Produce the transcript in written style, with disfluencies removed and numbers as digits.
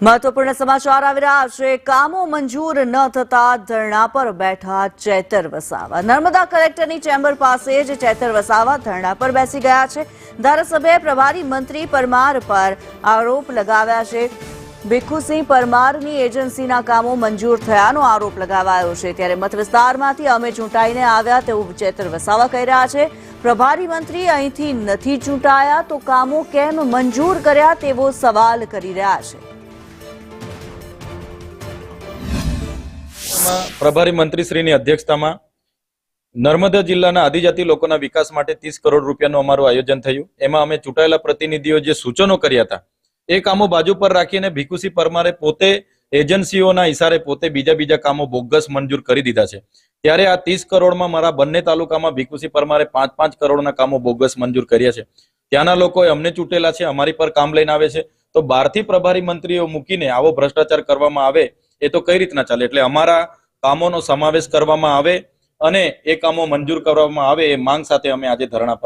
महत्वपूर्ण समाचार આવી રહ્યા છે। કામો મંજૂર ન થતા ધરણા પર બેઠા ચેતર વસાવા। નર્મદા કલેક્ટરની ચેમ્બર પાસે જ ચેતર વસાવા ધરણા પર બેસી ગયા છે। ધારાસભ્ય પ્રભારી મંત્રી પરમાર પર આરોપ લગાવ્યા છે। ભીખુસિંહ પરમારની એજન્સીના કામો મંજૂર થયાનો આરોપ લગાવાયો છે। ત્યારે મત વિસ્તારમાંથી અમે ચૂંટાઈને આવ્યા તેવું ચેતર વસાવા કહી રહ્યા છે। પ્રભારી મંત્રી અહીંથી નથી ચૂંટાયા તો કામો કેમ મંજૂર કર્યા તેવો સવાલ કરી રહ્યા છે। પ્રભારી મંત્રીશ્રીની અધ્યક્ષતામાં નર્મદા જિલ્લાના આદિજાતિ લોકોના વિકાસ માટે 30 કરોડ રૂપિયાનું અમારું આયોજન થયું। એમાં અમે ચૂંટાયેલા પ્રતિનિધિઓ જે સૂચનો કર્યા હતા એ કામો બાજુ પર રાખીને ભીખુસિંહ પરમારે પોતે એજન્સીઓના ઇશારે પોતે બીજા કામો બોગસ મંજૂર કરી દીધા છે। ત્યારે આ 30 કરોડમાં મારા બંને તાલુકામાં ભીખુસિંહ પરમારે 5-5 કરોડના કામો બોગસ મંજૂર કર્યા છે। ત્યાંના લોકોએ અમને ચૂંટેલા છે, અમારી પર કામ લઈને આવે છે, તો બહારથી પ્રભારી મંત્રીઓ મૂકીને આવો ભ્રષ્ટાચાર કરવામાં આવે એ તો કઈ રીતના ચાલે। એટલે અમારા કામોનો સમાવેશ કરવામાં આવે અને એ કામો મંજૂર કરવામાં આવે એ માંગ સાથે અમે આજે ધરણા પર